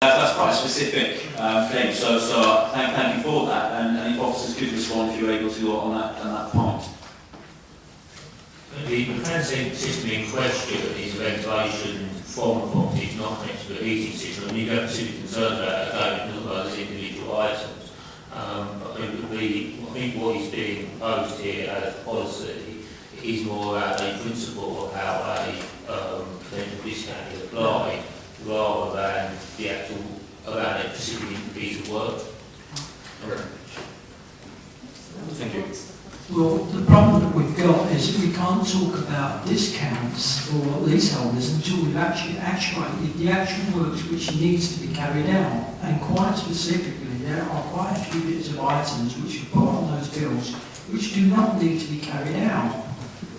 That's quite a specific claim, so thank you for that, and if officers could respond if you're able to on that point. The fencing system in question is ventilation from the property, it's not connected to the heating system, and you don't seem to be concerned about that as individual items. But it would be, I think what is being proposed here as policy is more about a principle of how a potential discount is applied, rather than the actual, around a specific piece of work. Okay. Thank you. Well, the problem that we've got is that we can't talk about discounts for leaseholders until we've actually actuated the actual works which needs to be carried out. And quite specifically, there are quite a few bits of items which are put on those bills which do not need to be carried out.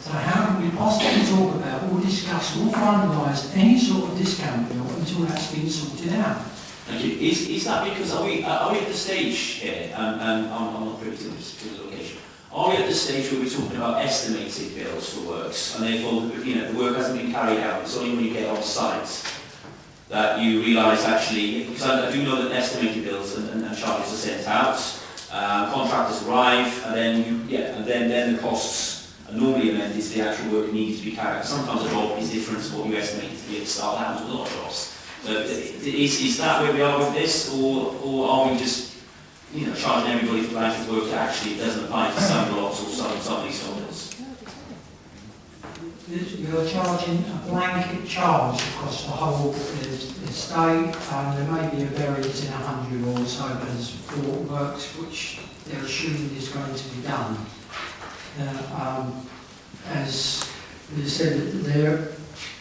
So how can we possibly talk about or discuss or finalise any sort of discount bill until that's been sorted out? Thank you. Is that because are we at the stage here, and I'm not privy to the location, are we at the stage where we're talking about estimated bills for works, and therefore, the work hasn't been carried out, it's only when you get on site that you realise actually, because I do know that estimated bills and charges are sent out, contractors arrive, and then the costs are normally amended to the actual work needed to be carried out. Sometimes the job is different to what you estimate to be at the start. That happens with a lot of jobs. So is that where we are with this, or are we just charging everybody for blanket work that actually doesn't apply to some lots or some of these holders? You're charging a blanket charge across the whole estate, and there may be a variance in 100 or so as for works which they're assuming is going to be done. As we said,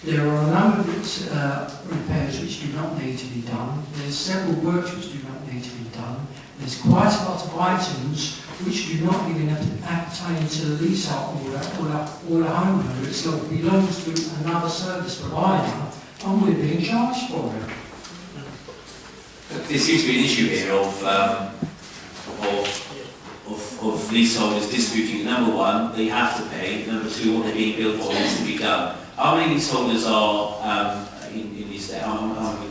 there are a number of repairs which do not need to be done. There's several works which do not need to be done. There's quite a lot of items which do not even appertain to the leasehold or the homeowner itself, belongs to another service provider, and we're being charged for it. There seems to be an issue here of leaseholders disputing, number one, they have to pay, number two, what they're being billed for needs to be done. How many leaseholders are in this day? How many?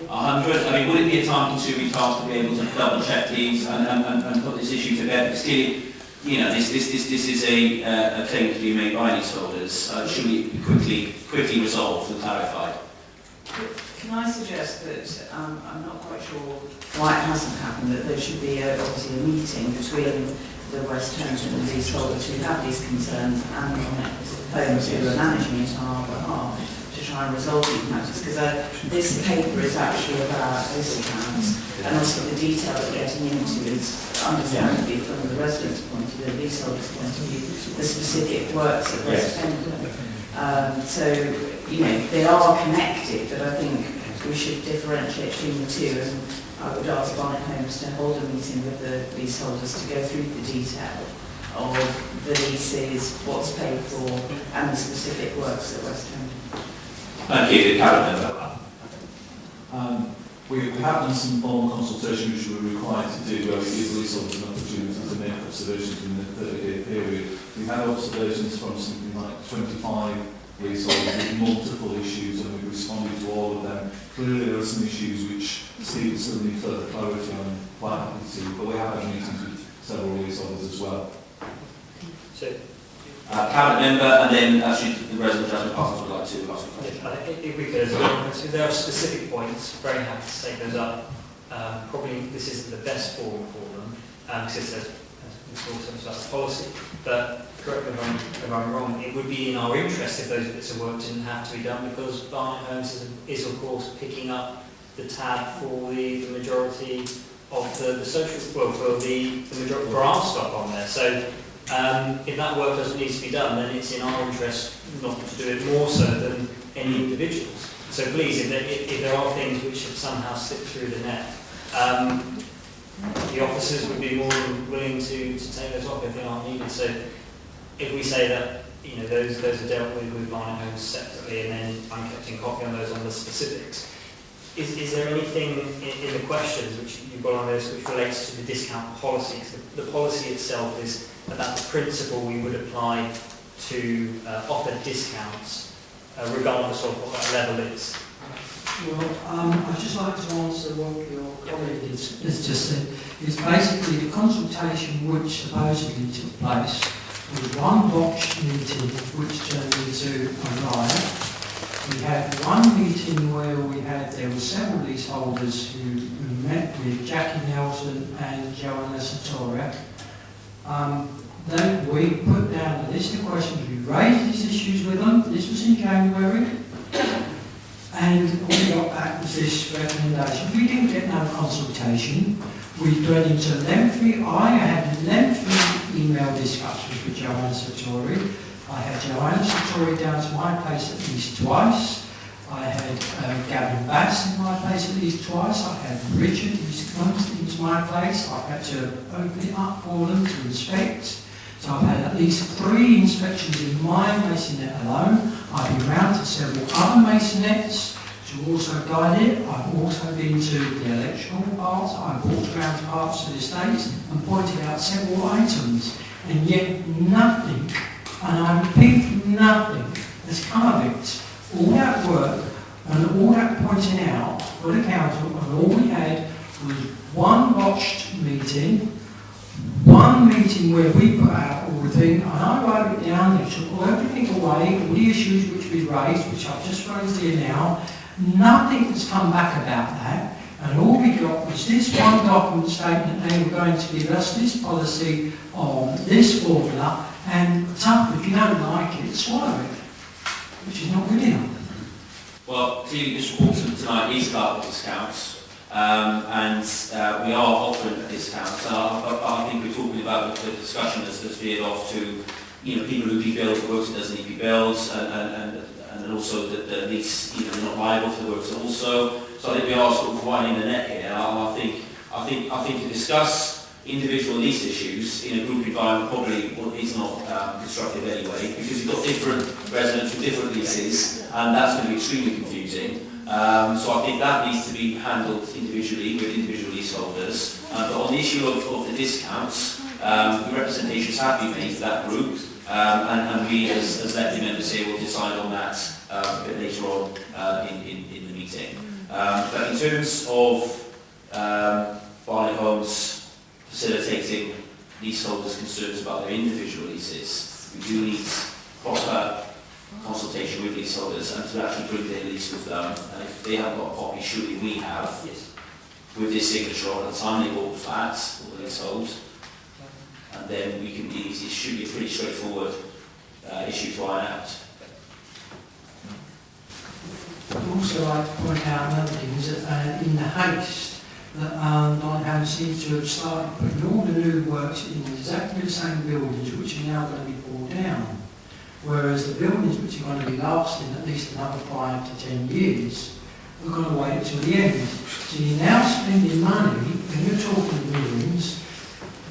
100. I mean, would it be a time-consuming task to be able to double check these and put this issue to bed? Because clearly, this is a claim to be made by leaseholders. Should be quickly resolved and clarified? Can I suggest that I'm not quite sure why it hasn't happened, that there should be obviously a meeting between the West Thames and the leaseholders who have these concerns and the homes who are managing it on our behalf to try and resolve these matters, because this paper is actually about discounts, and also the detail that we're getting into is understandably from the residents' point of view, the leaseholders' point of view, the specific works at West Thames. So, they are connected, but I think we should differentiate between the two, and I would ask Barnet Homes to hold a meeting with the leaseholders to go through the detail of the leases, what's paid for, and the specific works at West Thames. Thank you, Karen. We have done some formal consultation which we're required to do, where we give leaseholders an opportunity to make observations in the 30-day period. We've had observations from something like 25 leaseholders with multiple issues, and we've responded to all of them. Clearly there are some issues which still need further clarity on, quite happy to, but we have had meetings with several leaseholders as well. So, Cabinet member, and then actually the resident Jasmine Parsons would like to ask a question. if we could, if there are specific points, very happy to take those up. Probably this isn't the best forum for them, because it says it's also about policy, but correct me if I'm wrong, it would be in our interest if those bits of work didn't have to be done, because Barnet Homes is of course picking up the tab for the majority of the social, well, for the majority, for our stock on there. So if that work doesn't need to be done, then it's in our interest not to do it more so than any individuals. So please, if there are things which have somehow slipped through the net, the officers would be more than willing to take those off if they aren't needed. So if we say that those are dealt with Barnet Homes separately, and then I'm kept in copy on those on the specifics, is there anything in the questions which you've got on this which relates to the discount policy? Because the policy itself is about the principle we would apply to offer discounts regardless of what that level is. Well, I'd just like to answer what your colleague has just said. Is basically the consultation which supposedly took place was one botched meeting which turned into a riot. We had one meeting where there were several leaseholders who met with Jackie Nelson and Joanna Sartoria. Then we put down a list of questions. We raised these issues with them. This was in January. And all we got back was this recommendation. We didn't get no consultation. We went into I had lengthy email discussions with Joanna Sartori. I had Joanna Sartori down to my place at least twice. I had Gavin Bass in my place at least twice. I had Richard, who's come into my place. I've had to open it up for them to inspect. So I've had at least 3 inspections in my masonette alone. I've been round to several other masonettes to also guide it. I've also been to the electrical parts. I've walked around to parts of the estates and pointed out several items. And yet nothing, and I repeat, nothing has come of it. All that work and all that pointing out for the council, and all we had was one botched meeting, one meeting where we put out all the thing, and I wrote it down, they took everything away, all the issues which we raised, which I've just raised here now. Nothing has come back about that, and all we got was this one document statement they were going to give us this policy on this formula, and tough, if you don't like it, swallow it, which is not good enough. Well, clearly this report tonight is about the discounts. And we are offering a discount. I think we're talking about the discussion that's veered off to, people who rebuild the works that doesn't need to be built, and also that the lease, they're not liable for the works also. So I think we are sort of widening the net here. I think to discuss individual lease issues in a group environment probably is not constructive anyway, because you've got different residents with different leases, and that's going to be extremely confusing. So I think that needs to be handled individually with individual leaseholders. But on the issue of the discounts, the representations have been made to that group, and we as elected members here will decide on that a bit later on in the meeting. But in terms of Barnet Homes facilitating leaseholders' concerns about their individual leases, we do need proper consultation with leaseholders and to actually bring their lease with them. And if they haven't got a copy, surely we have, Yes. with this signature on the time they bought the flat or the leasehold. And then we can be, it should be a pretty straightforward issue to iron out. I'd also like to point out another thing is that in the haste that Nottingham seems to have started putting all the new works in exactly the same buildings which are now going to be pulled down. Whereas the buildings which are going to be lasting at least another 5 to 10 years, we're going to wait until the end. So you're now spending money, when you're talking buildings,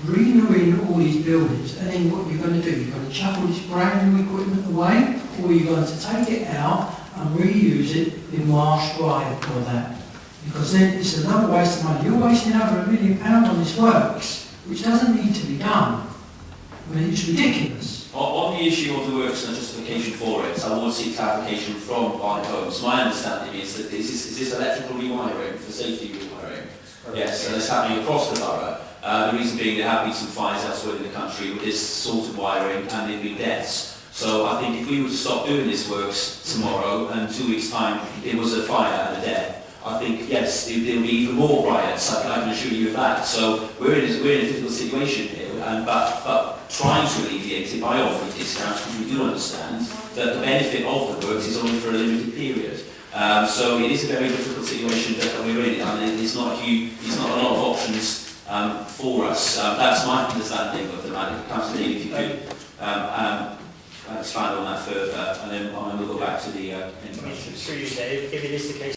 renewing all these buildings, and then what you're going to do, you're going to chuck all this brand new equipment away, or you're going to take it out and reuse it in Marsh Drive for that. Because then it's another waste of money. You're wasting over £1 million on this works, which doesn't need to be done. I mean, it's ridiculous. On the issue of the works and justification for it, I want to seek clarification from Barnet Homes. My understanding is that is this electrical rewiring for safety rewiring? Yes, and it's happening across the borough. The reason being there have been some fires elsewhere in the country with this sort of wiring, and there have been deaths. So I think if we were to stop doing this works tomorrow, and 2 weeks' time there was a fire and a death, I think, yes, there will be even more riots, I can assure you of that. So we're in a difficult situation here, but trying to alleviate it by offering discounts, because we do understand that the benefit of the works is only for a limited period. So it is a very difficult situation that we're in, and it's not a lot of options for us. That's my understanding of the matter. Councillor Daly, if you could expand on that further, and then we'll go back to the questions. Through you, Dave, if it is the case